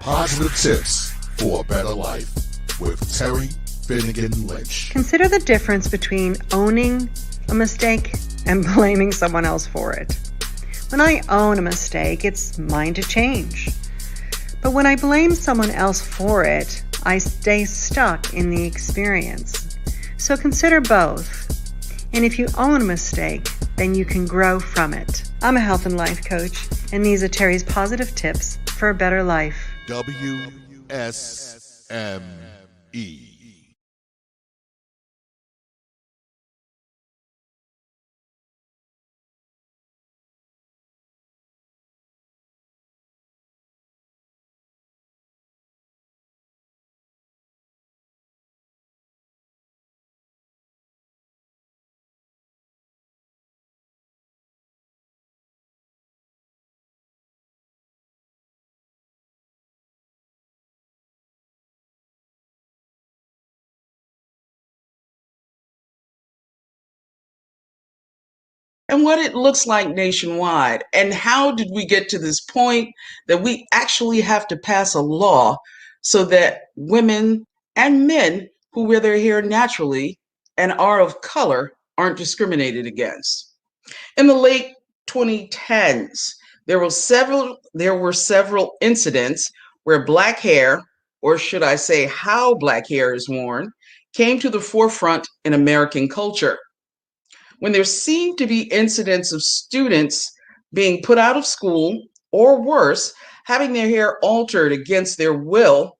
Positive tips for a better life with Terry Finnegan Lynch. Consider the difference between owning a mistake and blaming someone else for it. When I own a mistake, it's mine to change. But when I blame someone else for it, I stay stuck in the experience. So consider both. And if you own a mistake, then you can grow from it. I'm a health and life coach, and these are Terry's positive tips for a better life. WSME. And what it looks like nationwide. And how did we get to this point that we actually have to pass a law so that women and men who wear their hair naturally and are of color aren't discriminated against? In the late 2010s, there were several incidents where black hair, or should I say how black hair is worn, came to the forefront in American culture. When there seemed to be incidents of students being put out of school, or worse, having their hair altered against their will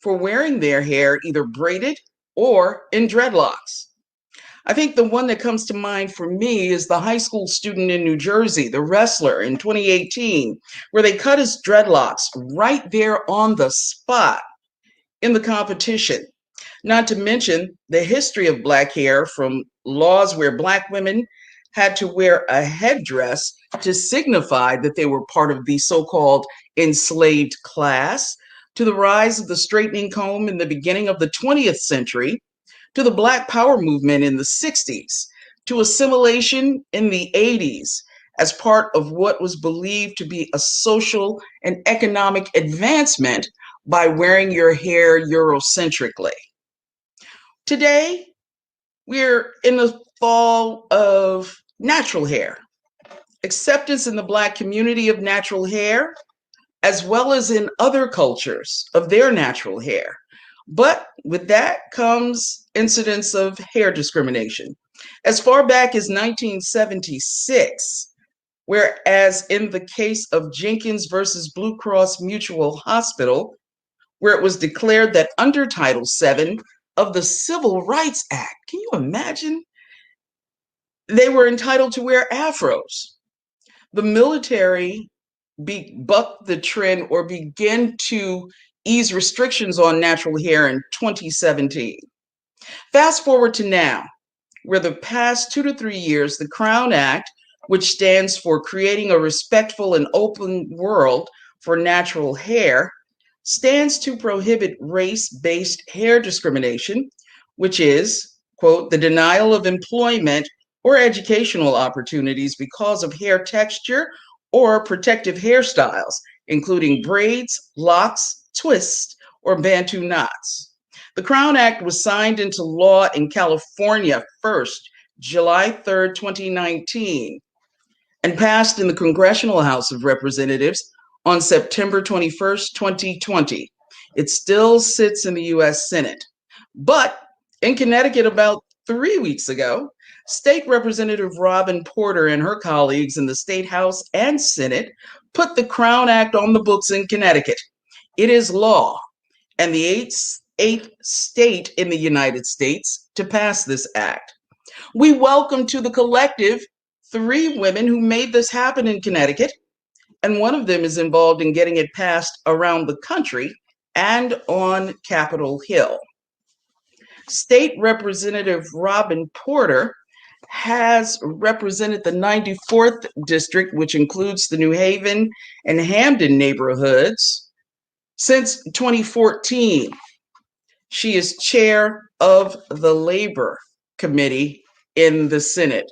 for wearing their hair either braided or in dreadlocks. I think the one that comes to mind for me is the high school student in New Jersey, the wrestler in 2018, where they cut his dreadlocks right there on the spot in the competition. Not to mention the history of black hair, from laws where black women had to wear a headdress to signify that they were part of the so-called enslaved class, to the rise of the straightening comb in the beginning of the 20th century, to the Black Power movement in the 60s, to assimilation in the 80s as part of what was believed to be a social and economic advancement by wearing your hair Eurocentrically. Today, we're in the fall of natural hair. Acceptance in the Black community of natural hair, as well as in other cultures of their natural hair. But with that comes incidents of hair discrimination. As far back as 1976, whereas in the case of Jenkins versus Blue Cross Mutual Hospital, where it was declared that under Title VII of the Civil Rights Act, can you imagine? They were entitled to wear afros. The military bucked the trend or began to ease restrictions on natural hair in 2017. Fast forward to now, where the past 2 to 3 years, the Crown Act, which stands for Creating a Respectful and Open World for Natural Hair, stands to prohibit race-based hair discrimination, which is, quote, the denial of employment or educational opportunities because of hair texture or protective hairstyles, including braids, locks, twists, or Bantu knots. The Crown Act was signed into law in California first, July 3rd, 2019, and passed in the Congressional House of Representatives on September 21st, 2020. It still sits in the U.S. Senate. But in Connecticut about 3 weeks ago, State Representative Robin Porter and her colleagues in the State House and Senate put the Crown Act on the books in Connecticut. It is law, and the eighth state in the United States to pass this act. We welcome to the collective 3 women who made this happen in Connecticut, and one of them is involved in getting it passed around the country and on Capitol Hill. State Representative Robin Porter has represented the 94th District, which includes the New Haven and Hamden neighborhoods, since 2014. She is chair of the Labor Committee in the Senate.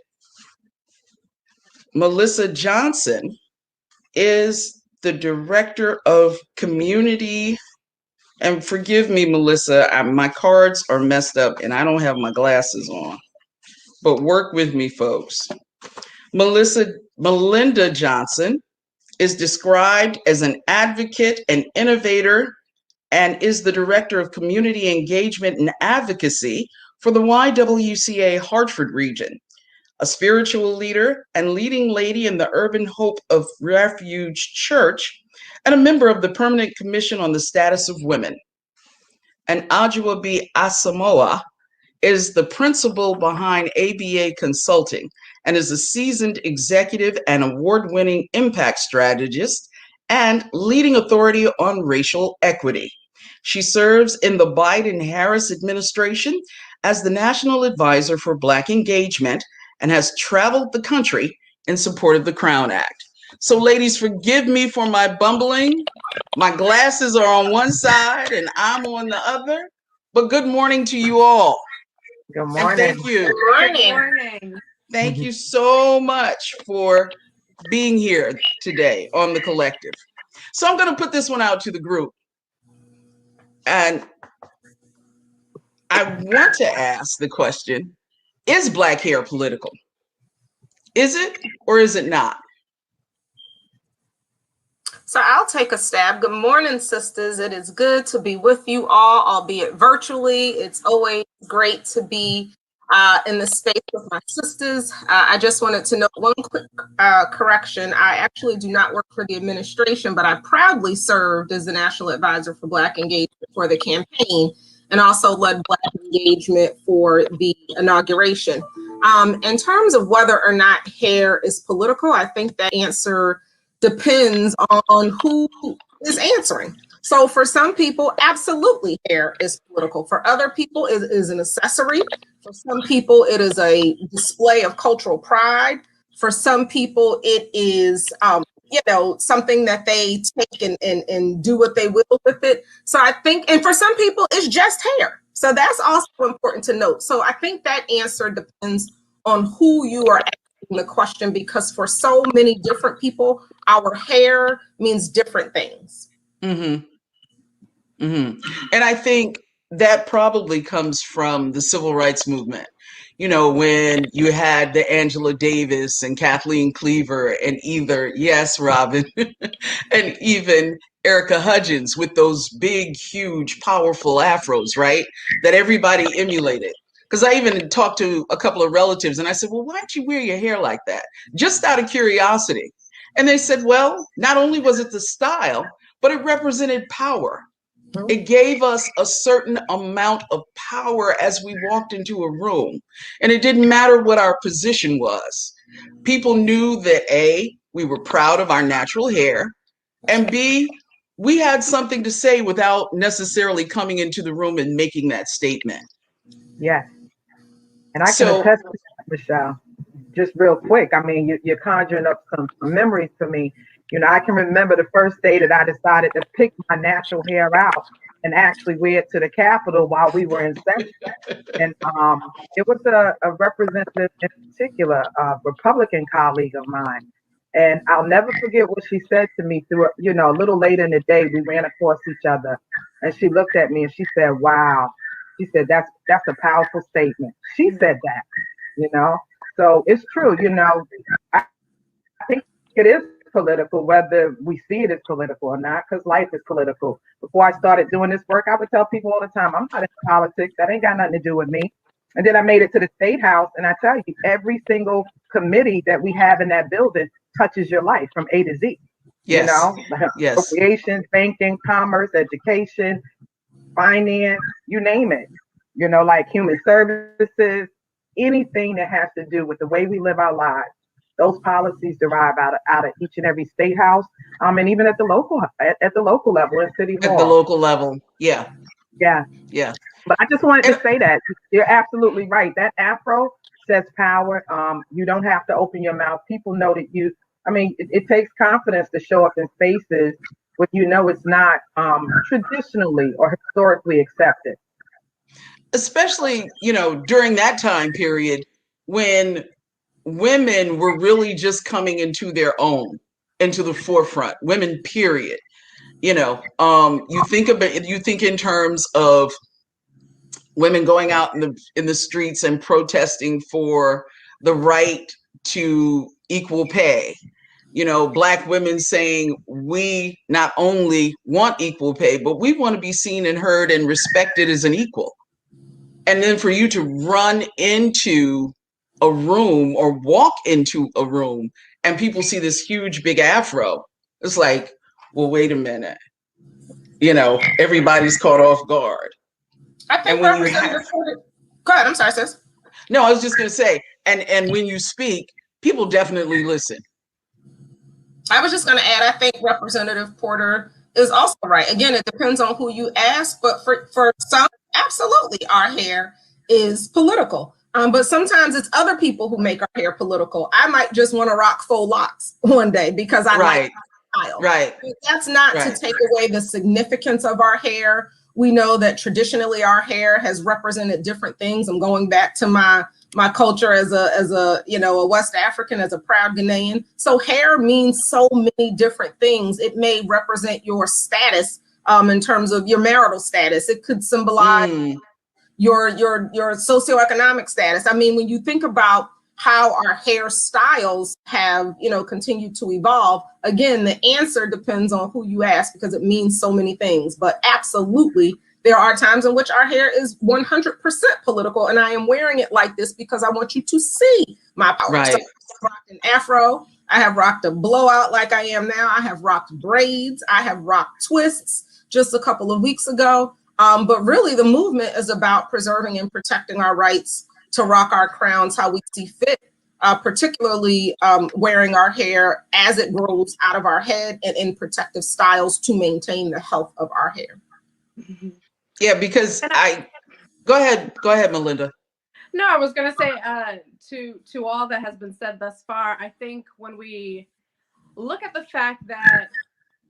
Melissa Johnson is the Director of Community. And forgive me, Melissa, my cards are messed up and I don't have my glasses on. But work with me, folks. Melinda Johnson is described as an advocate and innovator and is the Director of Community Engagement and Advocacy for the YWCA Hartford region, a spiritual leader and leading lady in the Urban Hope of Refuge Church, and a member of the Permanent Commission on the Status of Women. And Ajuabi Asamoah is the principal behind ABA Consulting and is a seasoned executive and award-winning impact strategist and leading authority on racial equity. She serves in the Biden-Harris administration as the National Advisor for Black Engagement and has traveled the country in support of the Crown Act. So ladies, forgive me for my bumbling. My glasses are on one side and I'm on the other, but good morning to you all. Good morning. And thank you. Good morning. Thank you so much for being here today on The Collective. So I'm going to put this one out to the group. And I want to ask the question, is Black hair political? Is it or is it not? So I'll take a stab. Good morning, sisters. It is good to be with you all, albeit virtually. It's always great to be in the space with my sisters. I just wanted to note one quick correction. I actually do not work for the administration, but I proudly served as the National Advisor for Black Engagement for the campaign and also led Black engagement for the inauguration. In terms of whether or not hair is political, I think that answer depends on who is answering. So for some people, absolutely hair is political. For other people, it is an accessory. For some people, it is a display of cultural pride. For some people, it is something that they take and do what they will with it. So I think, and for some people, it's just hair. So that's also important to note. So I think that answer depends on who you are asking the question, because for so many different people, our hair means different things. Mm-hmm. Mm-hmm. And I think that probably comes from the civil rights movement. You know, when you had the Angela Davis and Kathleen Cleaver and Robin, and even Erica Hudgens with those big, huge, powerful afros, right? That everybody emulated. Because I even talked to a couple of relatives and I said, well, why don't you wear your hair like that? Just out of curiosity. And they said, well, not only was it the style, but it represented power. It gave us a certain amount of power as we walked into a room. And it didn't matter what our position was. People knew that A, we were proud of our natural hair, and B, we had something to say without necessarily coming into the room and making that statement. Yes. And I can attest to that, Michelle, just real quick. I mean, you're conjuring up some memories for me. You know, I can remember the first day that I decided to pick my natural hair out and actually wear it to the Capitol while we were in session. And it was a representative in particular, a Republican colleague of mine. And I'll never forget what she said to me through, a little later in the day, we ran across each other. And she looked at me and she said, wow. She said, that's a powerful statement. She said that, So it's true, I think it is political, whether we see it as political or not, because life is political. Before I started doing this work, I would tell people all the time, I'm not in politics. That ain't got nothing to do with me. And then I made it to the State House, and I tell you, every single committee that we have in that building touches your life from A to Z. Yes. Yes. Appropriations, banking, commerce, education, finance, you name it. Like human services, anything that has to do with the way we live our lives. Those policies derive out of each and every state house, and even at the local level in City Hall. At the local level, yeah. But I just wanted to say that you're absolutely right. That afro says power. You don't have to open your mouth. People know that you. I mean, it takes confidence to show up in spaces when it's not traditionally or historically accepted. Especially, during that time period when women were really just coming into their own. into the forefront, women, period. You know, you think in terms of women going out in the streets and protesting for the right to equal pay. You know, Black women saying we not only want equal pay, but we want to be seen and heard and respected as an equal. And then for you to run into a room or walk into a room and people see this huge big afro, it's like, well, wait a minute. You know, everybody's caught off guard. I think Representative Porter, go ahead, I'm sorry, sis. No, I was just going to say, and when you speak, people definitely listen. I was just going to add, I think Representative Porter is also right. Again, it depends on who you ask, but for some, absolutely, our hair is political. But sometimes it's other people who make our hair political. I might just want to rock faux locks one day because I like my style. Right. But that's not to take away the significance of our hair. We know that traditionally our hair has represented different things. I'm going back to my culture as a you know, a West African, as a proud Ghanaian. So hair means so many different things. It may represent your status in terms of your marital status. It could symbolize your socioeconomic status. I mean, when you think about how our hairstyles have, you know, continued to evolve, again, the answer depends on who you ask because it means so many things. But absolutely, there are times in which our hair is 100% political, and I am wearing it like this because I want you to see my power. Right. So I've rocked an afro. I have rocked a blowout like I am now. I have rocked braids. I have rocked twists just a couple of weeks ago. But really, the movement is about preserving and protecting our rights to rock our crowns how we see fit, particularly wearing our hair as it grows out of our head and in protective styles to maintain the health of our hair. Yeah, because go ahead, Melinda. No, I was going to say to all that has been said thus far, I think when we look at the fact that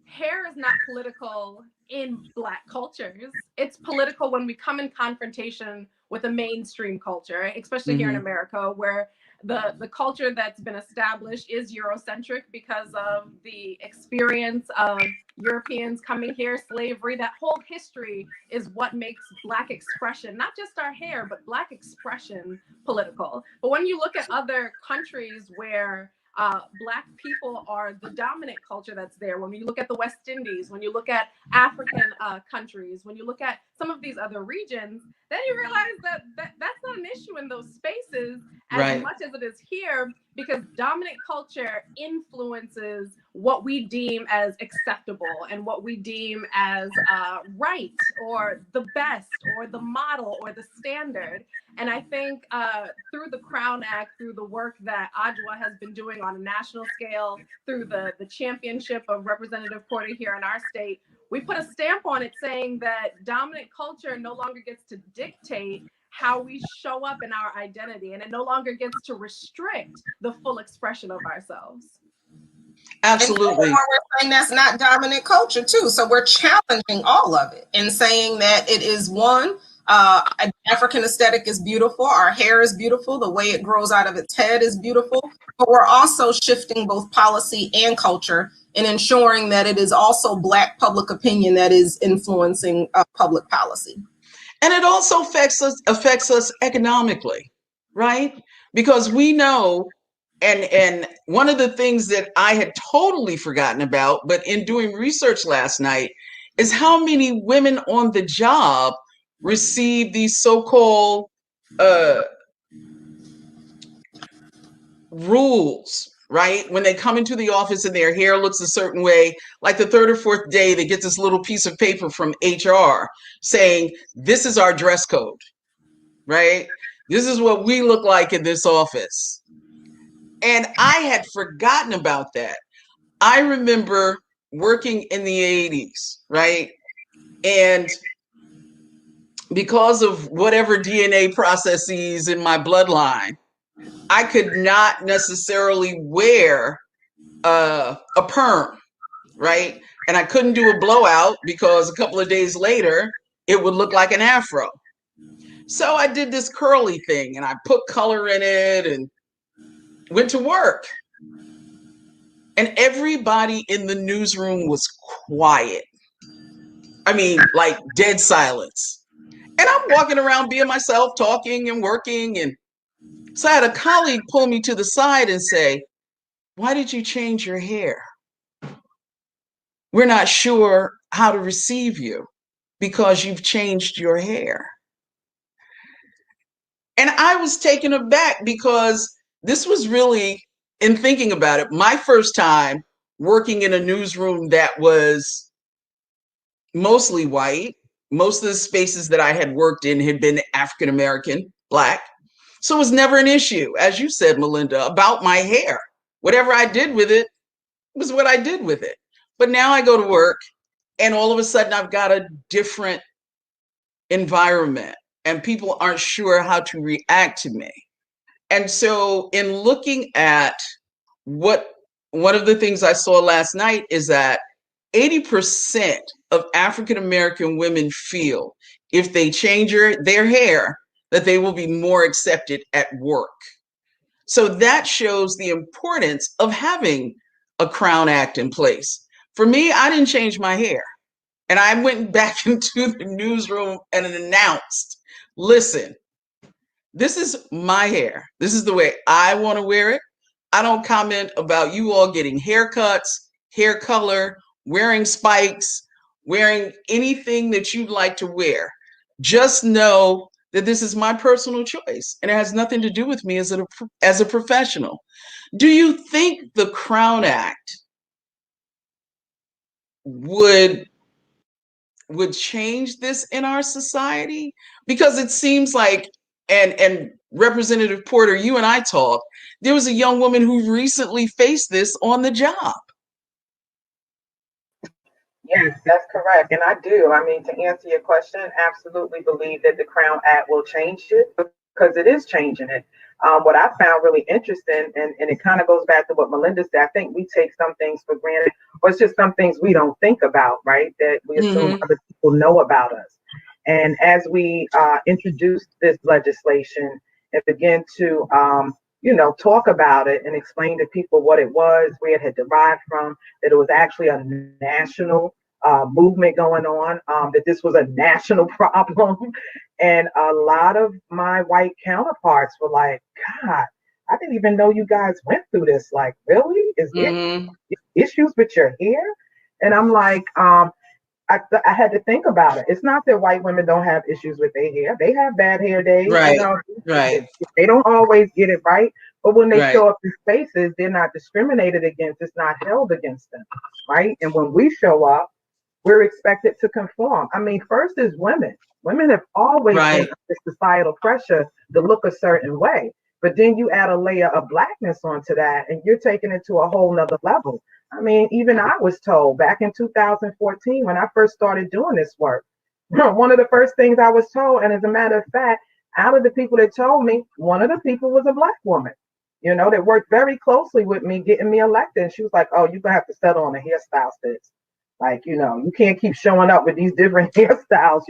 hair is not political in Black cultures, it's political when we come in confrontation with a mainstream culture, especially here in America, where the culture that's been established is Eurocentric because of the experience of Europeans coming here, slavery. That whole history is what makes Black expression, not just our hair, but Black expression political. But when you look at other countries where Black people are the dominant culture that's there, when you look at the West Indies, when you look at African countries, when you look at some of these other regions, then you realize that that's not an issue in those spaces as much as it is here, because dominant culture influences what we deem as acceptable and what we deem as right or the best or the model or the standard. And I think through the Crown Act, through the work that Adwoa has been doing on a national scale, through the championship of Representative Porter here in our state, we put a stamp on it saying that dominant culture no longer gets to dictate how we show up in our identity, and it no longer gets to restrict the full expression of ourselves. Absolutely. And we're saying that's not dominant culture too. So we're challenging all of it and saying that it is one, African aesthetic is beautiful. Our hair is beautiful. The way it grows out of its head is beautiful. But we're also shifting both policy and culture and ensuring that it is also Black public opinion that is influencing public policy. And it also affects us economically, right? Because we know, and one of the things that I had totally forgotten about, but in doing research last night, is how many women on the job receive these so-called rules, right? When they come into the office and their hair looks a certain way, like the third or fourth day, they get this little piece of paper from HR saying, this is our dress code, right? This is what we look like in this office. And I had forgotten about that. I remember working in the 80s, right? And because of whatever DNA processes in my bloodline, I could not necessarily wear a perm, right? And I couldn't do a blowout because a couple of days later, it would look like an afro. So I did this curly thing and I put color in it and went to work. and everybody in the newsroom was quiet. I mean, like dead silence. And I'm walking around being myself, talking and working. And so I had a colleague pull me to the side and say, "Why did you change your hair? We're not sure how to receive you because you've changed your hair." And I was taken aback because this was really, in thinking about it, my first time working in a newsroom that was mostly white. Most of the spaces that I had worked in had been African American, Black. So it was never an issue, as you said, Melinda, about my hair. Whatever I did with it was what I did with it. But now I go to work and all of a sudden I've got a different environment and people aren't sure how to react to me. And so in looking at one of the things I saw last night is that 80% of African American women feel if they change their hair, that they will be more accepted at work. So that shows the importance of having a Crown Act in place. For me, I didn't change my hair. And I went back into the newsroom and announced, listen, this is my hair. This is the way I want to wear it. I don't comment about you all getting haircuts, hair color, wearing spikes, wearing anything that you'd like to wear. Just know that this is my personal choice and it has nothing to do with me as a professional. Do you think the Crown Act would change this in our society? Because it seems like, and Representative Porter, you and I talked, there was a young woman who recently faced this on the job. Yes, that's correct. And I do. I mean, to answer your question, absolutely believe that the Crown Act will change it because it is changing it. What I found really interesting, and it kind of goes back to what Melinda said, I think we take some things for granted, or it's just some things we don't think about, right? That we assume other people know about us. And as we introduce this legislation and begin to, talk about it and explain to people what it was, where it had derived from, that it was actually a national movement going on, that this was a national problem. And a lot of my white counterparts were like, God, I didn't even know you guys went through this. Like, really? Is there issues with your hair? And I'm like, I had to think about it. It's not that white women don't have issues with their hair. They have bad hair days. Right, right. They don't always get it right. But when they show up in spaces, they're not discriminated against. It's not held against them, right? And when we show up, we're expected to conform. I mean, first is women. Women have always been under societal pressure to look a certain way. But then you add a layer of Blackness onto that, and you're taking it to a whole nother level. I mean, even I was told back in 2014 when I first started doing this work, one of the first things I was told, and as a matter of fact, out of the people that told me, one of the people was a Black woman, that worked very closely with me, getting me elected. And she was like, "Oh, you're going to have to settle on a hairstyle, sis. Like, you can't keep showing up with these different hairstyles.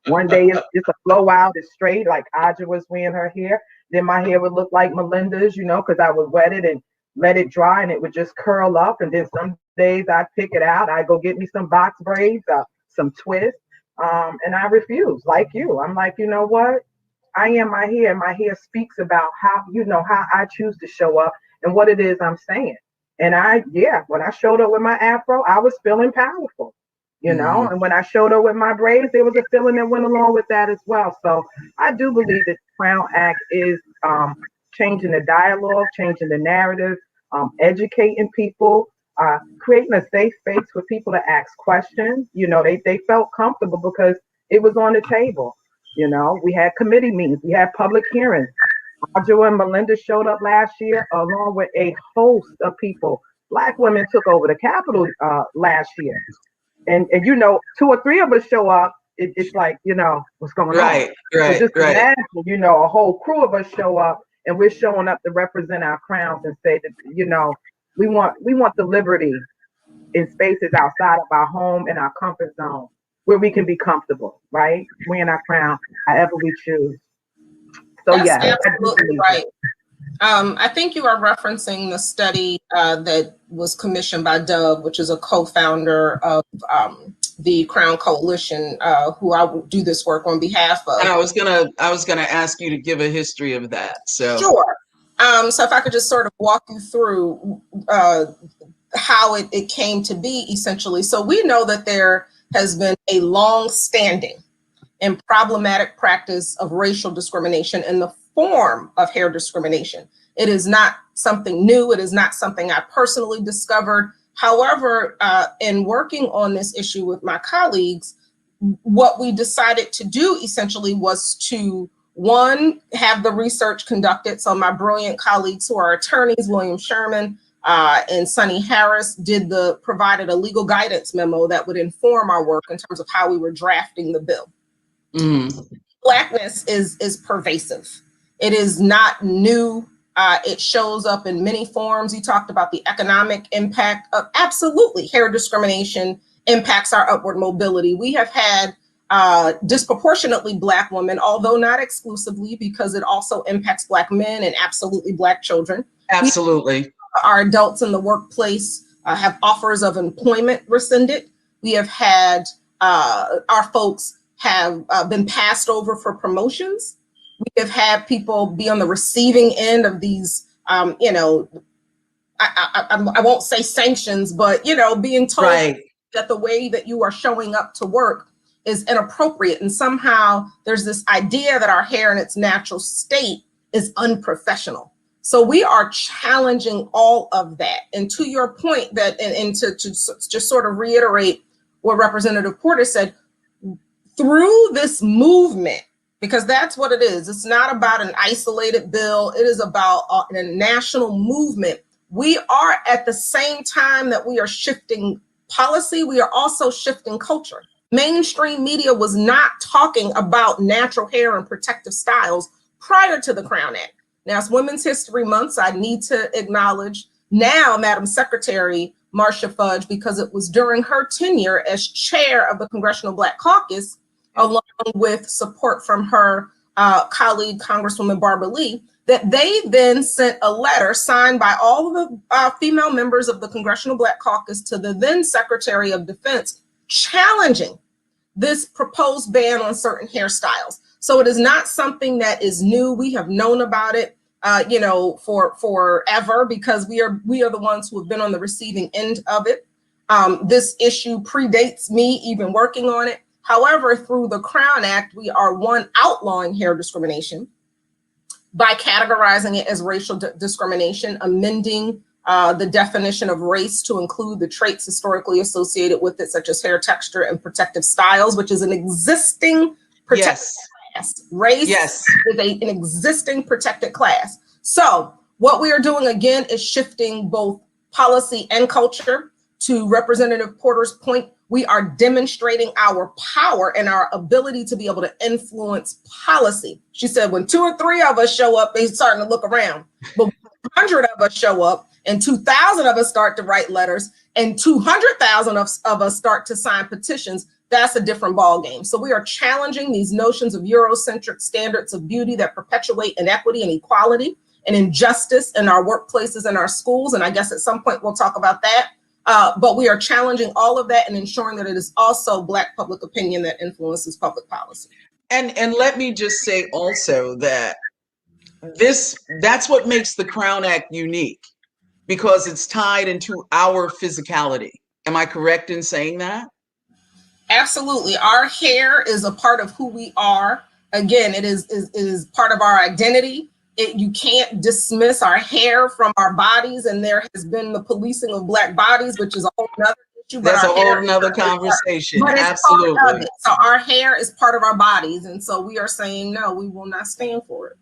One day it's a blowout, it's straight, like Aja was wearing her hair. Then my hair would look like Melinda's, because I would wet it and let it dry and it would just curl up. And then some days I'd pick it out. I'd go get me some box braids, some twists. And I refuse, like you. I'm like, you know what? I am my hair. My hair speaks about how I choose to show up and what it is I'm saying. And when I showed up with my afro, I was feeling powerful, and when I showed up with my braids, there was a feeling that went along with that as well. So I do believe that the Crown Act is changing the dialogue, changing the narrative, educating people, creating a safe space for people to ask questions. They felt comfortable because it was on the table. We had committee meetings, we had public hearings. Aja and Melinda showed up last year along with a host of people. Black women took over the Capitol last year. And 2 or 3 of us show up, it's like, what's going on? Right. So just imagine, a whole crew of us show up and we're showing up to represent our crowns and say that, we want the liberty in spaces outside of our home and our comfort zone where we can be comfortable, right? Wearing our crown, however we choose. So That's absolutely right. I think you are referencing the study that was commissioned by Dove, which is a co-founder of the Crown Coalition, who I will do this work on behalf of. And I was gonna ask you to give a history of that. So sure. So if I could just sort of walk you through how it came to be, essentially. So we know that there has been a long-standing and problematic practice of racial discrimination in the form of hair discrimination. It is not something new. It is not something I personally discovered. However, in working on this issue with my colleagues, what we decided to do essentially was to, one, have the research conducted. So my brilliant colleagues who are attorneys, William Sherman and Sonny Harris, provided a legal guidance memo that would inform our work in terms of how we were drafting the bill. Blackness is pervasive. It is not new. It shows up in many forms. You talked about the economic impact of, absolutely, hair discrimination impacts our upward mobility. We have had disproportionately Black women, although not exclusively, because it also impacts Black men and absolutely Black children. absolutely. Our adults in the workplace have offers of employment rescinded. We have had our folks have been passed over for promotions. We have had people be on the receiving end of these, I won't say sanctions, but, being told that the way that you are showing up to work is inappropriate. And somehow there's this idea that our hair in its natural state is unprofessional. So we are challenging all of that. And to your point that, and to just sort of reiterate what Representative Porter said, through this movement, because that's what it is. It's not about an isolated bill. It is about a national movement. We are, at the same time that we are shifting policy, we are also shifting culture. Mainstream media was not talking about natural hair and protective styles prior to the Crown Act. Now, it's Women's History Month, so I need to acknowledge now Madam Secretary Marcia Fudge, because it was during her tenure as chair of the Congressional Black Caucus, along with support from her colleague, Congresswoman Barbara Lee, that they then sent a letter signed by all of the female members of the Congressional Black Caucus to the then Secretary of Defense, challenging this proposed ban on certain hairstyles. So it is not something that is new. We have known about it, for forever, because we are the ones who have been on the receiving end of it. This issue predates me even working on it. However, through the Crown Act, we are, one, outlawing hair discrimination by categorizing it as racial discrimination, amending the definition of race to include the traits historically associated with it, such as hair texture and protective styles, which is an existing protected class. Race is an existing protected class. So what we are doing, again, is shifting both policy and culture. To Representative Porter's point, we are demonstrating our power and our ability to be able to influence policy. She said, when 2 or 3 of us show up, they're starting to look around. But 100 of us show up, and 2,000 of us start to write letters, and 200,000 of us start to sign petitions, that's a different ballgame. So we are challenging these notions of Eurocentric standards of beauty that perpetuate inequity and equality and injustice in our workplaces and our schools. And I guess at some point we'll talk about that. But we are challenging all of that and ensuring that it is also Black public opinion that influences public policy. And let me just say also that that's what makes the Crown Act unique, because it's tied into our physicality. Am I correct in saying that? Absolutely. Our hair is a part of who we are. Again, it is part of our identity. You can't dismiss our hair from our bodies, and there has been the policing of Black bodies, which is a whole nother issue. That's a whole nother conversation. Absolutely. So our hair is part of our bodies, and so we are saying, no, we will not stand for it.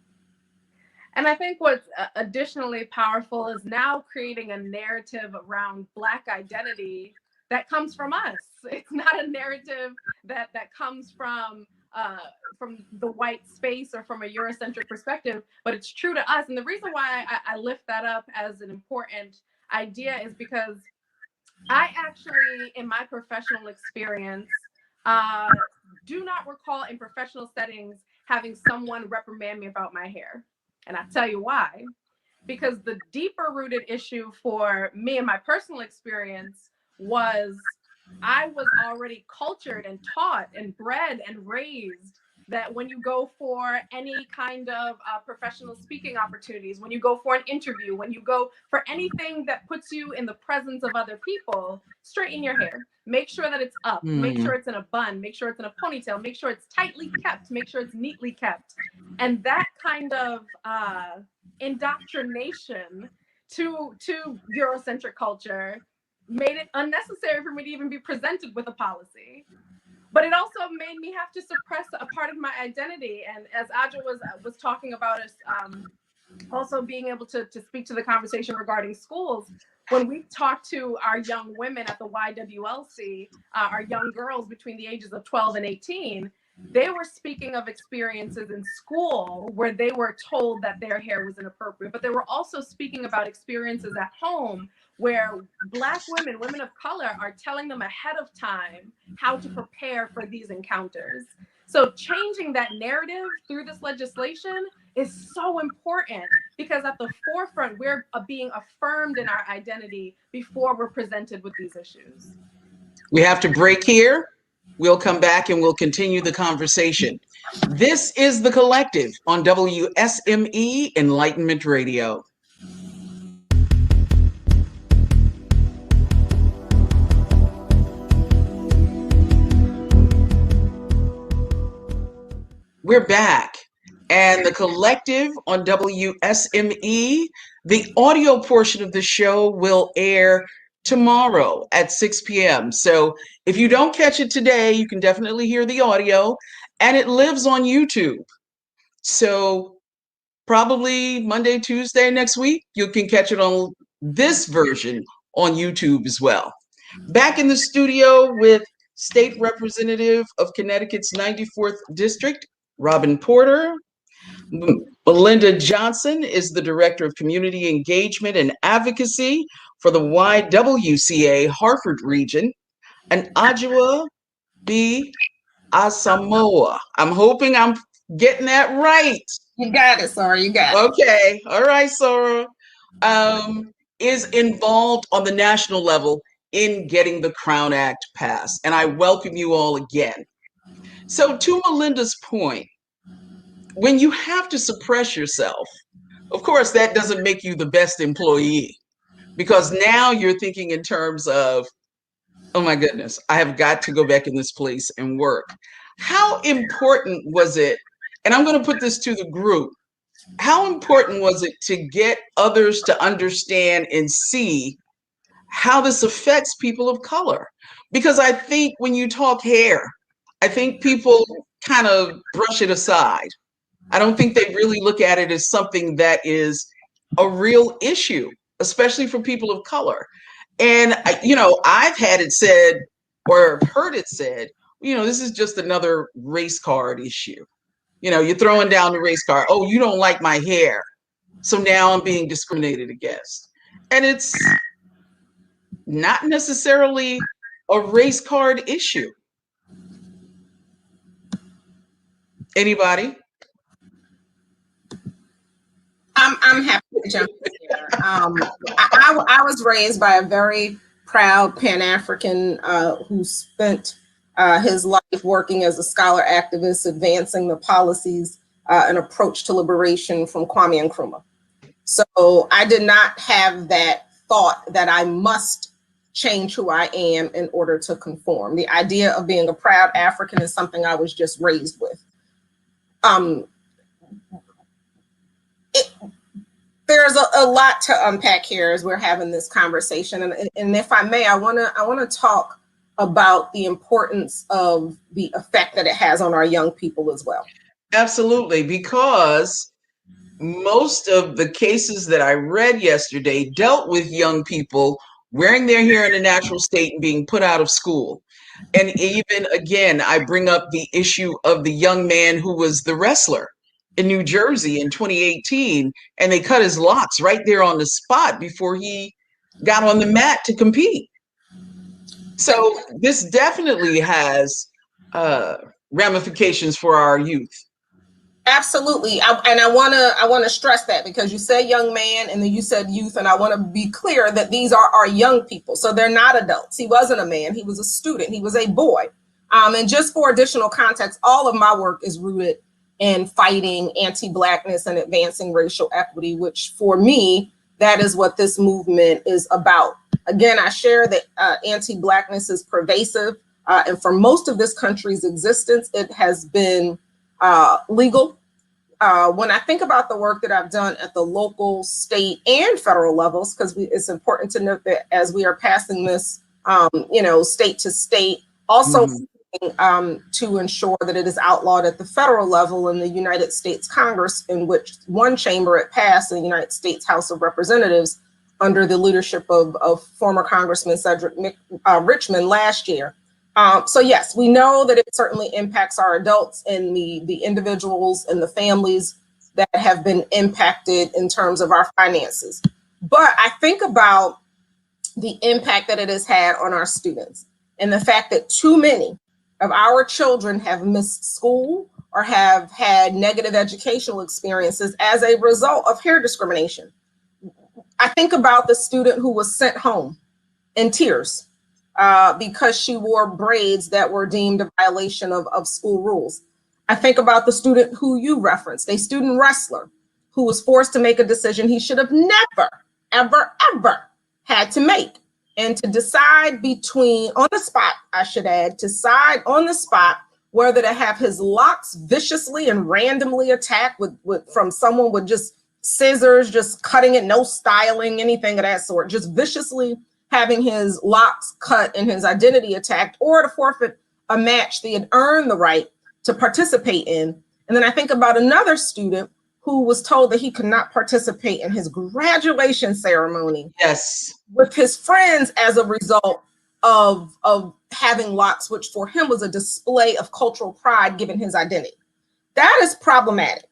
And I think what's additionally powerful is now creating a narrative around Black identity that comes from us. It's not a narrative that comes from the white space or from a Eurocentric perspective, but it's true to us. And the reason why I lift that up as an important idea is because I actually, in my professional experience, do not recall in professional settings having someone reprimand me about my hair. And I'll tell you why. because the deeper rooted issue for me and my personal experience was I was already cultured and taught and bred and raised that when you go for any kind of professional speaking opportunities, when you go for an interview, when you go for anything that puts you in the presence of other people, straighten your hair. Make sure that it's up. Make sure it's in a bun. Make sure it's in a ponytail. Make sure it's tightly kept. Make sure it's neatly kept. And that kind of indoctrination to Eurocentric culture made it unnecessary for me to even be presented with a policy. But it also made me have to suppress a part of my identity. And as Aja was talking about us also being able to speak to the conversation regarding schools, when we talk to our young women at the YWLC, our young girls between the ages of 12 and 18, they were speaking of experiences in school where they were told that their hair was inappropriate, but they were also speaking about experiences at home where Black women, women of color, are telling them ahead of time how to prepare for these encounters. So changing that narrative through this legislation is so important, because at the forefront, we're being affirmed in our identity before we're presented with these issues. We have to break here. We'll come back and we'll continue the conversation. This is The Collective on WSME Enlightenment Radio. We're back, and The Collective on WSME. The audio portion of the show will air tomorrow at 6 p.m. So if you don't catch it today, you can definitely hear the audio, and it lives on YouTube. So probably Monday, Tuesday next week, you can catch it on this version on YouTube as well. Back in the studio with State Representative of Connecticut's 94th District, Robin Porter. Melinda Johnson is the Director of Community Engagement and Advocacy for the YWCA Hartford region, and Adjoa B. Asamoah. I'm hoping I'm getting that right. You got it, Sarah. You got it. Okay. All right, Sarah. Is involved on the national level in getting the Crown Act passed. And I welcome you all again. So to Melinda's point, when you have to suppress yourself, of course, that doesn't make you the best employee, because now you're thinking in terms of, oh my goodness, I have got to go back in this place and work. How important was it, and I'm going to put this to the group, how important was it to get others to understand and see how this affects people of color? Because I think when you talk hair, I think people kind of brush it aside. I don't think they really look at it as something that is a real issue, especially for people of color. And, you know, I've had it said or heard it said, you know, this is just another race card issue. You know, you're throwing down the race card. Oh, you don't like my hair, so now I'm being discriminated against. And it's not necessarily a race card issue. Anybody? I'm happy to jump in here. I was raised by a very proud Pan-African who spent his life working as a scholar activist, advancing the policies and approach to liberation from Kwame Nkrumah. So I did not have that thought that I must change who I am in order to conform. The idea of being a proud African is something I was just raised with. There's a lot to unpack here as we're having this conversation, and if I may, I want to talk about the importance of the effect that it has on our young people as well. Absolutely, because most of the cases that I read yesterday dealt with young people wearing their hair in a natural state and being put out of school. And even again, I bring up the issue of the young man who was the wrestler in New Jersey in 2018, and they cut his locks right there on the spot before he got on the mat to compete. So this definitely has ramifications for our youth. Absolutely. I want to stress that, because you said young man and then you said youth, and I want to be clear that these are our young people. So they're not adults. He wasn't a man. He was a student. He was a boy. And just for additional context, all of my work is rooted in fighting anti-Blackness and advancing racial equity, which for me, that is what this movement is about. Again, I share that anti-Blackness is pervasive. And for most of this country's existence, it has been legal. When I think about the work that I've done at the local, state, and federal levels, because it's important to note that as we are passing this, state to state, also to ensure that it is outlawed at the federal level in the United States Congress, in which one chamber it passed, in the United States House of Representatives, under the leadership of former Congressman Cedric Richmond last year. So yes, we know that it certainly impacts our adults and the individuals and the families that have been impacted in terms of our finances. But I think about the impact that it has had on our students, and the fact that too many of our children have missed school or have had negative educational experiences as a result of hair discrimination. I think about the student who was sent home in tears because she wore braids that were deemed a violation of school rules. I think about the student who you referenced, a student wrestler who was forced to make a decision he should have never, ever, ever had to make, and to decide between, on the spot, I should add, decide on the spot whether to have his locks viciously and randomly attacked from someone with just scissors, just cutting it, no styling, anything of that sort, just viciously having his locks cut and his identity attacked, or to forfeit a match they had earned the right to participate in. And then I think about another student who was told that he could not participate in his graduation ceremony with his friends as a result of having locks, which for him was a display of cultural pride given his identity. That is problematic.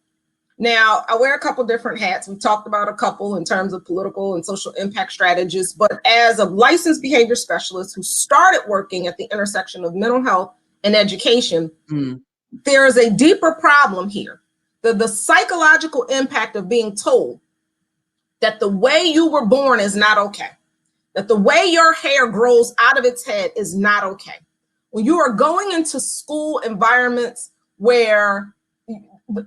Now, I wear a couple different hats. We talked about a couple in terms of political and social impact strategists, but as a licensed behavior specialist who started working at the intersection of mental health and education, there is a deeper problem here. The psychological impact of being told that the way you were born is not okay, that the way your hair grows out of its head is not okay. When you are going into school environments where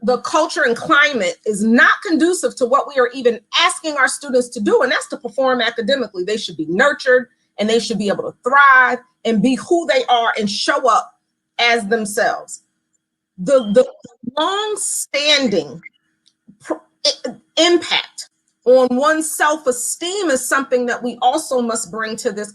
the culture and climate is not conducive to what we are even asking our students to do, and that's to perform academically. They should be nurtured and they should be able to thrive and be who they are and show up as themselves. The long-standing impact on one's self-esteem is something that we also must bring to this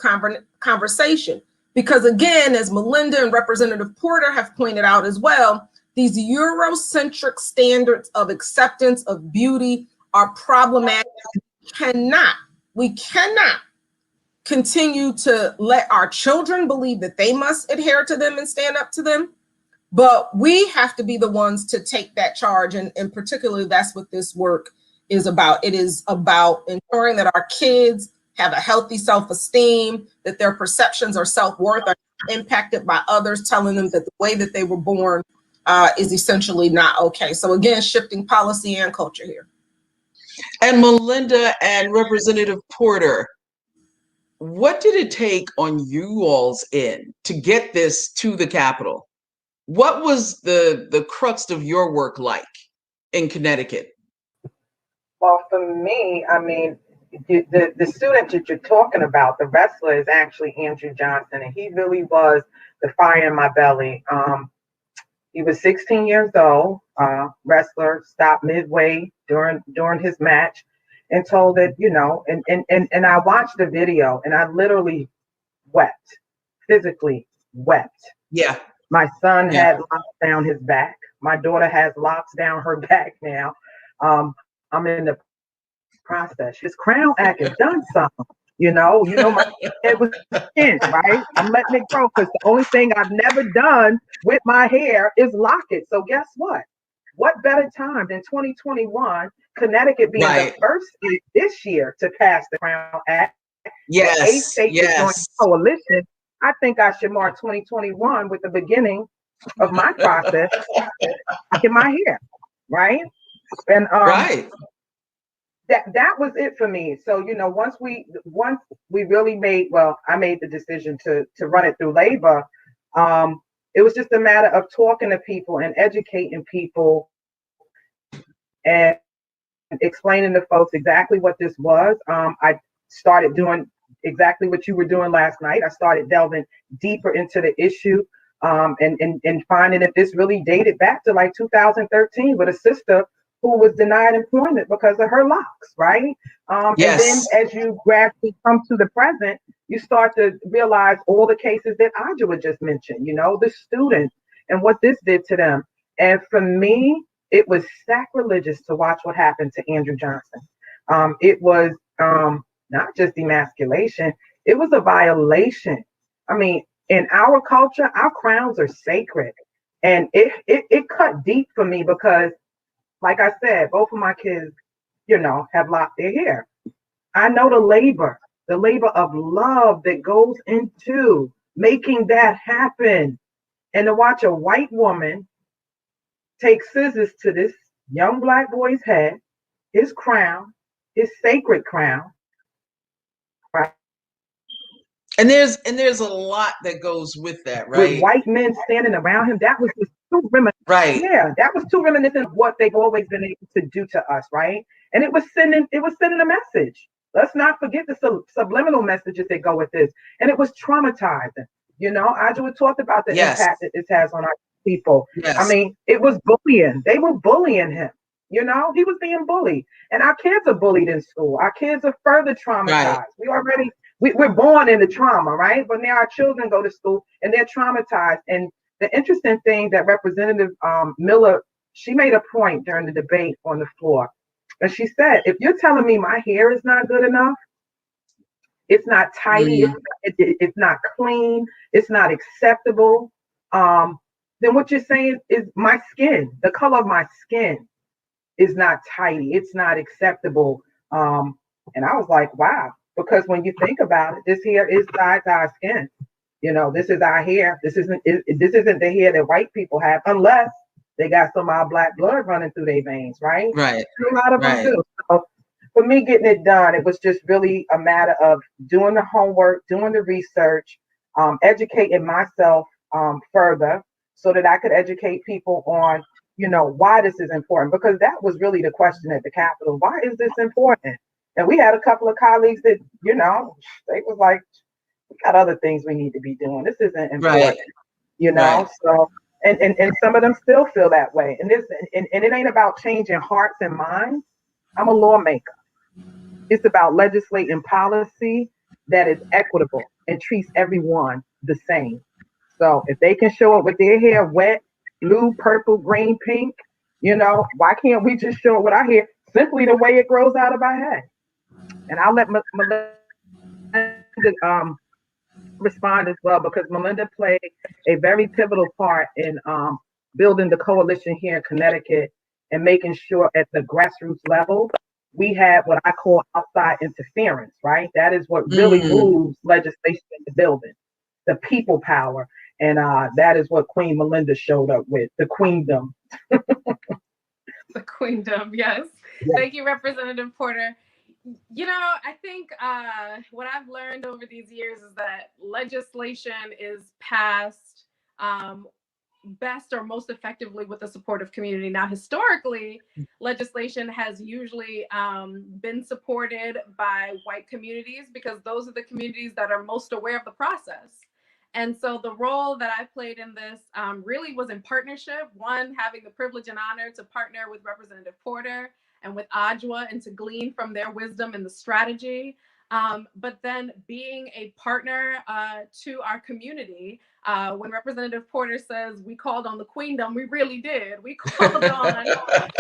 conversation. Because again, as Melinda and Representative Porter have pointed out as well, these Eurocentric standards of acceptance of beauty are problematic. We cannot continue to let our children believe that they must adhere to them and stand up to them. But we have to be the ones to take that charge. And particularly that's what this work is about. It is about ensuring that our kids have a healthy self-esteem, that their perceptions of self-worth are impacted by others telling them that the way that they were born is essentially not okay. So again, shifting policy and culture here. And Melinda and Representative Porter, what did it take on you all's end to get this to the Capitol? What was the crux of your work like in Connecticut? Well, for me, I mean, the student that you're talking about, the wrestler, is actually Andrew Johnson, and he really was the fire in my belly. He was 16 years old, wrestler, stopped midway during his match and told that, and I watched the video and I literally wept, physically wept. Yeah. My son had locks down his back. My daughter has locks down her back now. I'm in the process. His Crown Act has done something. My head was thin, right? I'm letting it grow because the only thing I've never done with my hair is lock it. So guess what? What better time than 2021, Connecticut being the first state this year to pass the Crown Act? Yes. 8 states to join the coalition. I think I should mark 2021 with the beginning of my process in my hair. right? And Right. that was it for me. So, you know, once we really made, well, I made the decision to run it through labor. It was just a matter of talking to people and educating people and explaining to folks exactly what this was. I started doing exactly what you were doing last night. I started delving deeper into the issue, and finding that this really dated back to like 2013 with a sister who was denied employment because of her locks, right? And then Yes. as you gradually come to the present, you start to realize all the cases that Ajua just mentioned, you know, the students and what this did to them. And for me, it was sacrilegious to watch what happened to Andrew Johnson. It was not just emasculation, it was a violation. I mean, in our culture, our crowns are sacred. And it cut deep for me because, like I said, both of my kids, you know, have locked their hair. I know the labor of love that goes into making that happen. And to watch a white woman take scissors to this young black boy's head, his crown, his sacred crown, right? And there's a lot that goes with that, With right? white men standing around him, that was just too reminiscent. Right. Yeah, that was too reminiscent of what they've always been able to do to us, right? And it was sending a message. Let's not forget the subliminal messages that go with this. And it was traumatizing. You know, Ajua talked about the Yes. impact that this has on our people. I Yes. mean, it was bullying. They were bullying him. You know, he was being bullied. And our kids are bullied in school. Our kids are further traumatized. Right. We're born into trauma, right? But now our children go to school and they're traumatized. And the interesting thing that Representative Miller, she made a point during the debate on the floor. And she said, if you're telling me my hair is not good enough, it's not tidy, Mm. it's not clean, it's not acceptable, then what you're saying is my skin, the color of my skin is not tidy, it's not acceptable. And I was like, wow, because when you think about it, this hair is tied to our skin. You know, this is our hair. This isn't the hair that white people have, unless they got some of our black blood running through their veins, right? Right. A lot of them Right. do. So for me, getting it done, it was just really a matter of doing the homework, doing the research, educating myself further, so that I could educate people on, you know, why this is important. Because that was really the question at the Capitol: why is this important? And we had a couple of colleagues that, you know, they was like, we got other things we need to be doing. This isn't important, Right. you know. Right. So, and some of them still feel that way. And it ain't about changing hearts and minds. I'm a lawmaker. It's about legislating policy that is equitable and treats everyone the same. So if they can show up with their hair wet, blue, purple, green, pink, you know, why can't we just show up with our hair simply the way it grows out of our head? And I'll let Melinda respond as well, because Melinda played a very pivotal part in building the coalition here in Connecticut and making sure at the grassroots level we had what I call outside interference, right? That is what really Mm. moves legislation in the building, the people power. And that is what Queen Melinda showed up with, the queendom. The queendom, yes. Yeah. Thank you, Representative Porter. You know, I think what I've learned over these years is that legislation is passed best or most effectively with the supportive community. Now, historically, legislation has usually been supported by white communities because those are the communities that are most aware of the process. And so the role that I played in this really was in partnership. One, having the privilege and honor to partner with Representative Porter and with Ajua and to glean from their wisdom and the strategy. But then being a partner to our community. When Representative Porter says we called on the queendom, we really did. We called on,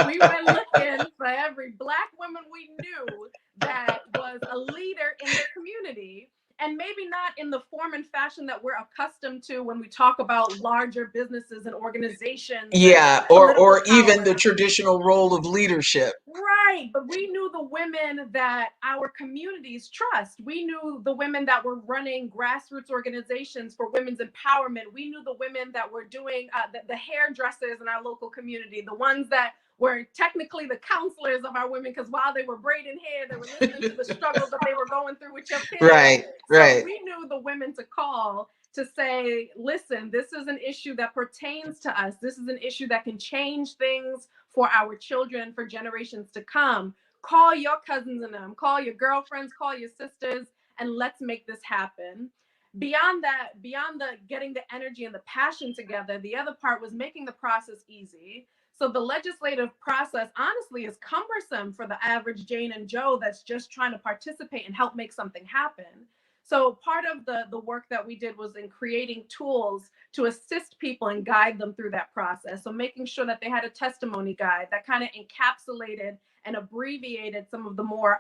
we went looking for every Black woman we knew that was a leader in the community. And maybe not in the form and fashion that we're accustomed to when we talk about larger businesses and organizations. Yeah, and or even power. the traditional role of leadership. Right, but we knew the women that our communities trust. We knew the women that were running grassroots organizations for women's empowerment. We knew the women that were doing the hairdressers in our local community, the ones that were technically the counselors of our women, because while they were braiding hair, they were listening to the struggles that they were going through with your kids. Right. So we knew the women to call to say, listen, this is an issue that pertains to us. This is an issue that can change things for our children, for generations to come. Call your cousins and them, call your girlfriends, call your sisters, and let's make this happen. Beyond that, beyond the getting the energy and the passion together, the other part was making the process easy. So the legislative process, honestly, is cumbersome for the average Jane and Joe that's just trying to participate and help make something happen. So part of the work that we did was in creating tools to assist people and guide them through that process. So making sure that they had a testimony guide that kind of encapsulated and abbreviated some of the more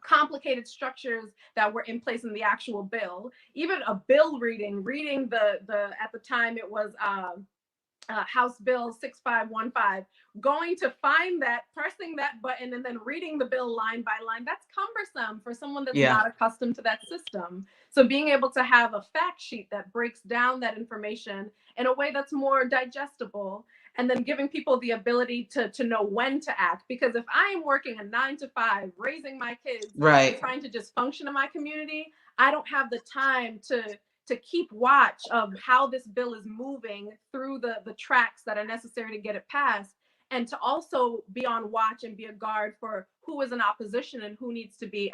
complicated structures that were in place in the actual bill. Even a bill reading the at the time it was House Bill 6515, going to find that, pressing that button, and then reading the bill line by line, that's cumbersome for someone that's not accustomed to that system. So being able to have a fact sheet that breaks down that information in a way that's more digestible, and then giving people the ability to know when to act. Because if I am working a 9 to 5, raising my kids, and trying to just function in my community, I don't have the time to keep watch of how this bill is moving through the tracks that are necessary to get it passed, and to also be on watch and be a guard for who is in opposition and who needs to be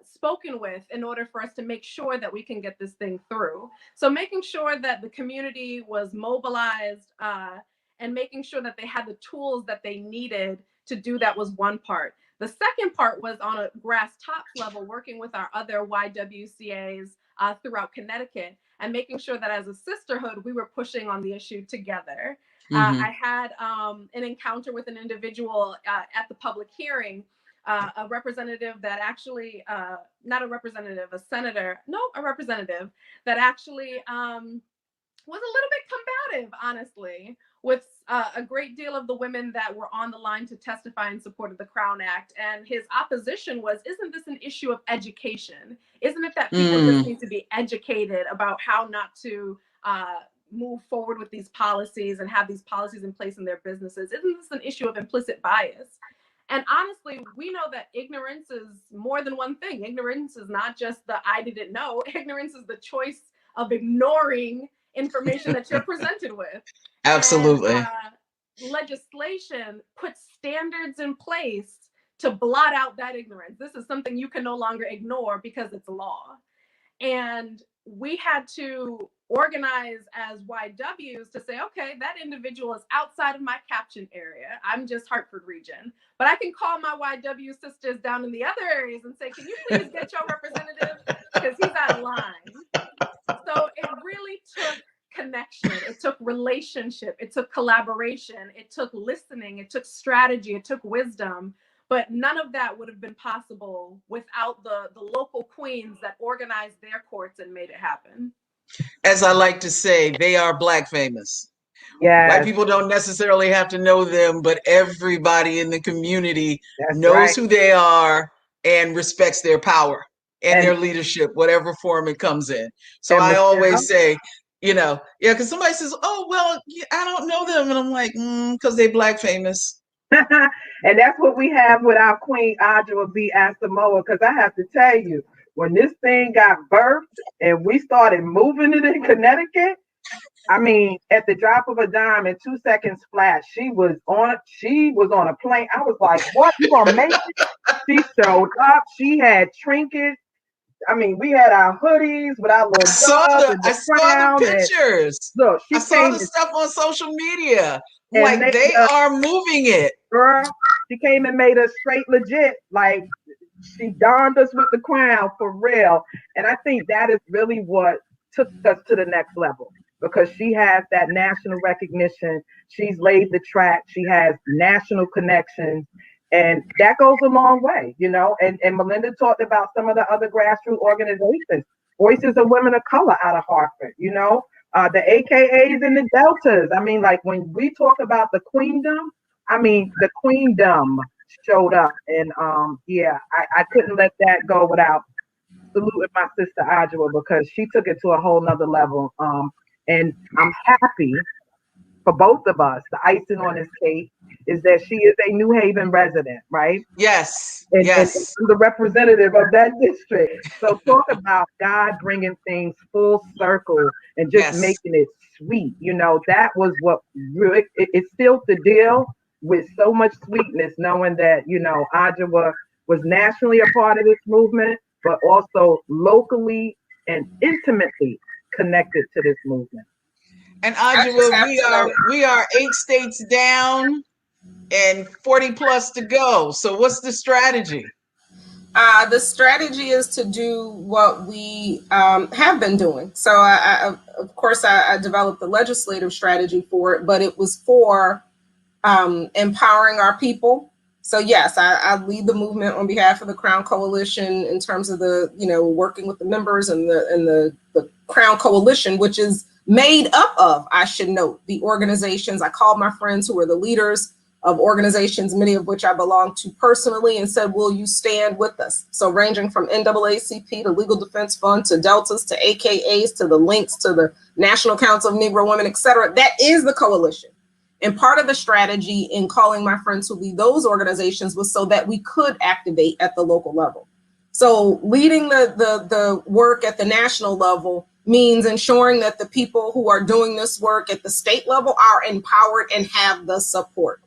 spoken with in order for us to make sure that we can get this thing through. So making sure that the community was mobilized and making sure that they had the tools that they needed to do that was one part. The second part was on a grass tops level, working with our other YWCAs throughout Connecticut, and making sure that as a sisterhood, we were pushing on the issue together. I had an encounter with an individual at the public hearing, a representative that actually, not a representative, a senator, no, a representative that actually was a little bit combative, honestly, with a great deal of the women that were on the line to testify in support of the Crown Act. And his opposition was, isn't this an issue of education? Isn't it that people just need to be educated about how not to move forward with these policies and have these policies in place in their businesses? Isn't this an issue of implicit bias? And honestly, we know that ignorance is more than one thing. Ignorance is not just the I didn't know. Ignorance is the choice of ignoring information that you're presented with. Absolutely. And, legislation puts standards in place to blot out that ignorance. This is something you can no longer ignore because it's law. And we had to organize as YWs to say, okay, that individual is outside of my caption area. I'm just Hartford region, but I can call my YW sisters down in the other areas and say, can you please get your representative? Because he's out of line. So it really took connection, it took relationship, it took collaboration, it took listening, it took strategy, it took wisdom. But none of that would have been possible without the local queens that organized their courts and made it happen. As I like to say, they are Black famous. Yeah. White people don't necessarily have to know them, but everybody in the community knows who they are and respects their power and their leadership, whatever form it comes in. So I always say, because somebody says, oh, well, I don't know them. And I'm like, because they Black famous. And that's what we have with our Queen Adjoa B. Asamoah, because I have to tell you, when this thing got birthed and we started moving it in Connecticut, I mean, at the drop of a dime in 2 seconds flat, she was on a plane. I was like, what? You gonna make it? She showed up. She had trinkets. I mean, we had our hoodies with our little I saw the pictures. Look, I saw the stuff on social media. Like, they are moving it. Girl, she came and made us straight legit. Like, she donned us with the crown for real. And I think that is really what took us to the next level, because she has that national recognition. She's laid the track. She has national connections. And that goes a long way, and Melinda talked about some of the other grassroots organizations, Voices of Women of Color out of Hartford, the AKAs and the Deltas. I mean, like, when we talk about the queendom, the queendom showed up. And I couldn't let that go without saluting my sister Adjoa, because she took it to a whole nother level. And I'm happy for both of us, the icing on this cake, is that she is a New Haven resident, right? Yes. And Yes. I'm the representative of that district. So talk about God bringing things full circle and just Yes. making it sweet. You know, that was what really, it sealed the deal with so much sweetness, knowing that, you know, Adjoa was nationally a part of this movement, but also locally and intimately connected to this movement. And Adjoa, we are 8 states down and 40 plus to go. So what's the strategy? The strategy is to do what we have been doing. So of course, I developed the legislative strategy for it, but it was for empowering our people. So yes, I lead the movement on behalf of the Crown Coalition in terms of the, you know, working with the members and the Crown Coalition, which is made up of, I should note, the organizations. I called my friends who are the leaders of organizations, many of which I belong to personally, and said, will you stand with us? So ranging from NAACP to Legal Defense Fund to Deltas to AKAs to the Links to the National Council of Negro Women, et cetera. That is the coalition. And part of the strategy in calling my friends who lead those organizations was so that we could activate at the local level. So leading the work at the national level means ensuring that the people who are doing this work at the state level are empowered and have the support.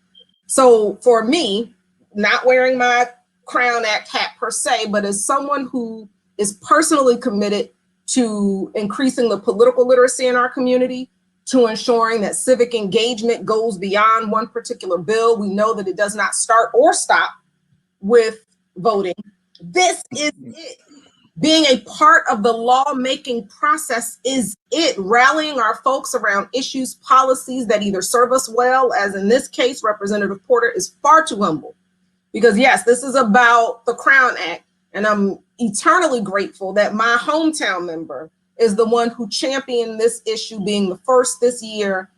So for me, not wearing my Crown Act hat per se, but as someone who is personally committed to increasing the political literacy in our community, to ensuring that civic engagement goes beyond one particular bill. We know that it does not start or stop with voting. This is it. Being a part of the lawmaking process is it. Rallying our folks around issues, policies that either serve us well, as in this case, Representative Porter is far too humble. Because yes, this is about the Crown Act, and I'm eternally grateful that my hometown member is the one who championed this issue, being the first this year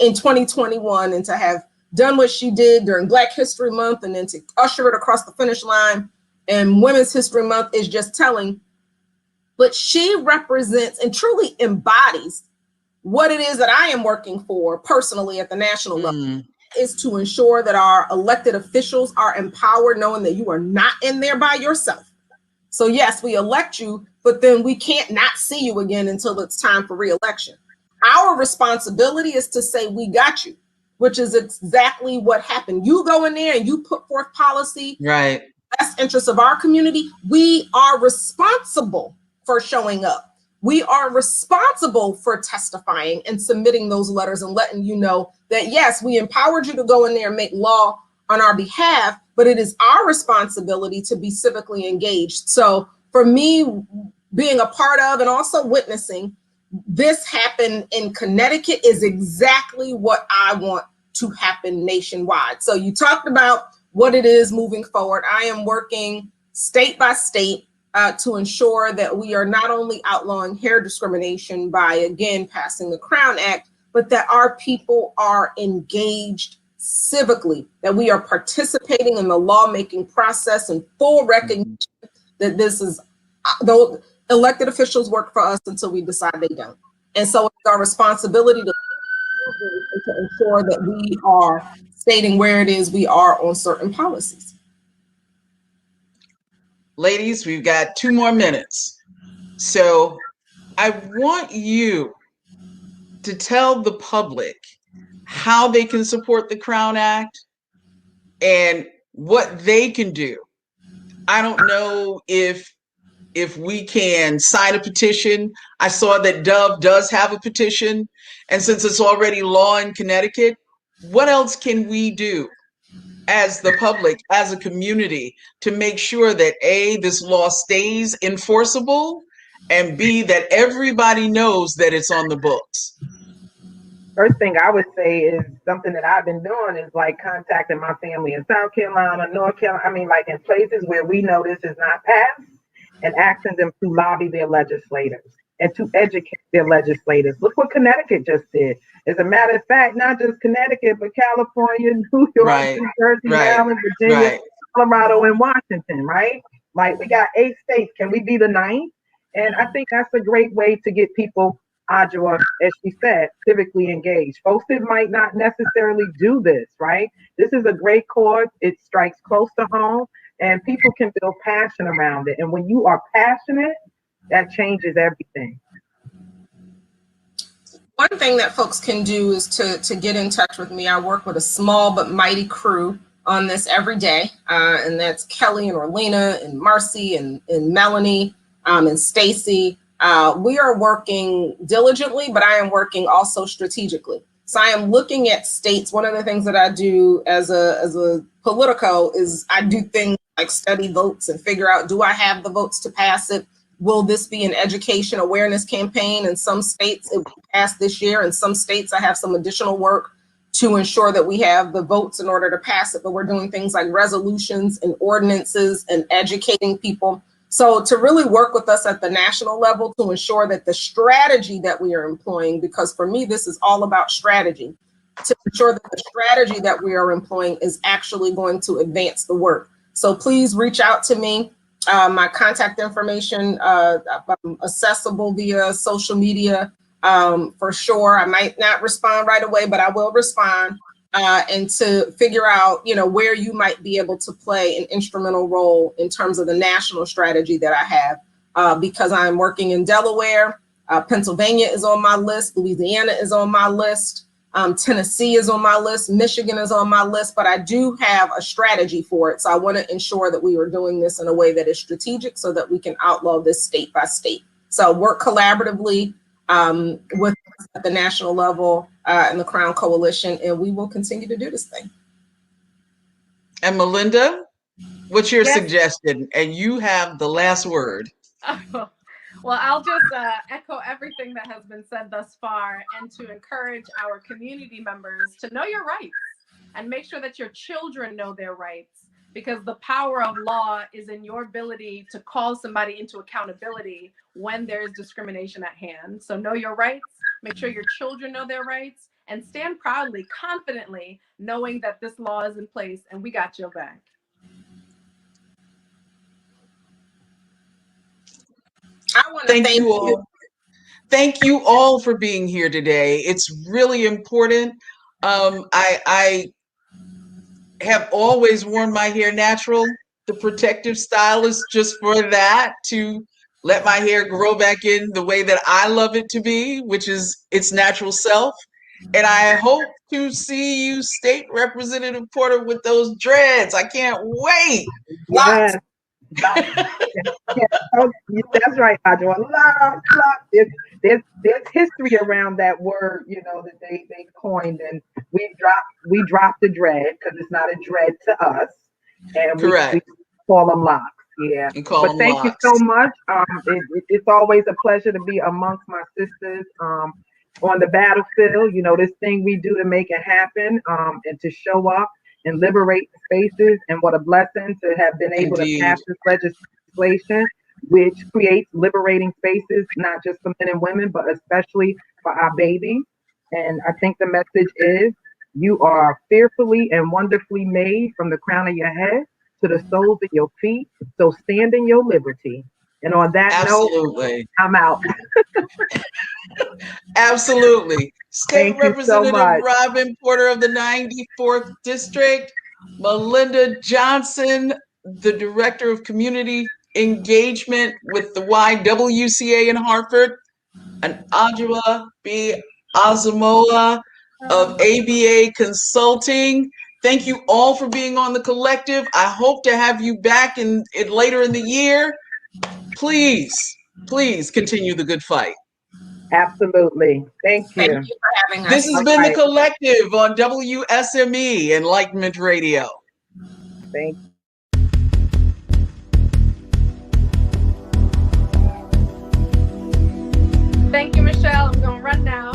in 2021, and to have done what she did during Black History Month and then to usher it across the finish line and Women's History Month is just telling. But she represents and truly embodies what it is that I am working for personally at the national level, is to ensure that our elected officials are empowered, knowing that you are not in there by yourself. So yes, we elect you, but then we can't not see you again until it's time for re-election. Our responsibility is to say, we got you, which is exactly what happened. You go in there and you put forth policy, right, best interest of our community. We are responsible for showing up. We are responsible for testifying and submitting those letters and letting you know that, yes, we empowered you to go in there and make law on our behalf, but it is our responsibility to be civically engaged. So for me, being a part of and also witnessing this happen in Connecticut is exactly what I want to happen nationwide. So you talked about what it is moving forward. I am working state by state to ensure that we are not only outlawing hair discrimination by, again, passing the Crown Act, but that our people are engaged civically, that we are participating in the lawmaking process and full recognition that this is, though elected officials work for us until we decide they don't. And so it's our responsibility to ensure that we are stating where it is we are on certain policies. Ladies, we've got 2 more minutes. So I want you to tell the public how they can support the Crown Act and what they can do. I don't know if we can sign a petition. I saw that Dove does have a petition. And since it's already law in Connecticut, what else can we do as the public, as a community, to make sure that A, this law stays enforceable, and B, that everybody knows that it's on the books? First thing I would say is something that I've been doing is like contacting my family in South Carolina, North Carolina, I mean, like in places where we know this is not passed, and asking them to lobby their legislators and to educate their legislators. Look what Connecticut just did. As a matter of fact, not just Connecticut, but California, New York, right, New Jersey, right, Maryland, Virginia, right, Colorado, and Washington, right? Like we got 8 states. Can we be the 9th? And I think that's a great way to get people Adjoa, as she said, civically engaged. Folks that might not necessarily do this, right? This is a great cause. It strikes close to home, and people can feel passion around it. And when you are passionate, that changes everything. One thing that folks can do is to get in touch with me. I work with a small but mighty crew on this every day, and that's Kelly and Orlena and Marcy and Melanie and Stacy. We are working diligently, but I am working also strategically. So I am looking at states. One of the things that I do as a Politico is I do things like study votes and figure out, do I have the votes to pass it? Will this be an education awareness campaign? In some states it will pass this year. In some states I have some additional work to ensure that we have the votes in order to pass it. But we're doing things like resolutions and ordinances and educating people. So to really work with us at the national level to ensure that the strategy that we are employing, because for me, this is all about strategy, to ensure that the strategy that we are employing is actually going to advance the work. So please reach out to me. My contact information accessible via social media for sure. I might not respond right away, but I will respond. And to figure out, where you might be able to play an instrumental role in terms of the national strategy that I have, because I'm working in Delaware, Pennsylvania is on my list, Louisiana is on my list, Tennessee is on my list, Michigan is on my list, but I do have a strategy for it. So I want to ensure that we are doing this in a way that is strategic so that we can outlaw this state by state. So work collaboratively with at the national level and the Crown Coalition, and we will continue to do this thing. And Melinda, what's your suggestion? And you have the last word. Well, I'll just echo everything that has been said thus far, and to encourage our community members to know your rights and make sure that your children know their rights, because the power of law is in your ability to call somebody into accountability when there's discrimination at hand. So know your rights, make sure your children know their rights, and stand proudly, confidently, knowing that this law is in place and we got your back. I want to thank you all. Thank you all for being here today. It's really important. I have always worn my hair natural. The protective style is just for that, to let my hair grow back in the way that I love it to be, which is its natural self. And I hope to see you, State Representative Porter, with those dreads. I can't wait. Yes. That's right, Adjoa. There's history around that word, that they coined, and we dropped the dread because it's not a dread to us, and we call them locks. Yeah, but thank you so much. It's always a pleasure to be amongst my sisters on the battlefield. This thing we do to make it happen, and to show up and liberate spaces. And what a blessing to have been able to pass this legislation, which creates liberating spaces, not just for men and women, but especially for our babies. And I think the message is, you are fearfully and wonderfully made from the crown of your head to the soles of your feet. So stand in your liberty. And on that note, I'm out. Absolutely. State Representative Robin Porter of the 94th District, Melinda Johnson, the Director of Community Engagement with the YWCA in Hartford, and Adjoa B. Asamoah of ABA Consulting. Thank you all for being on the collective. I hope to have you back later in the year. Please continue the good fight. Absolutely. Thank you. Thank you for having us. This has been the collective on WSME Enlightenment Radio. Thank you. Thank you, Michelle. I'm going to run now.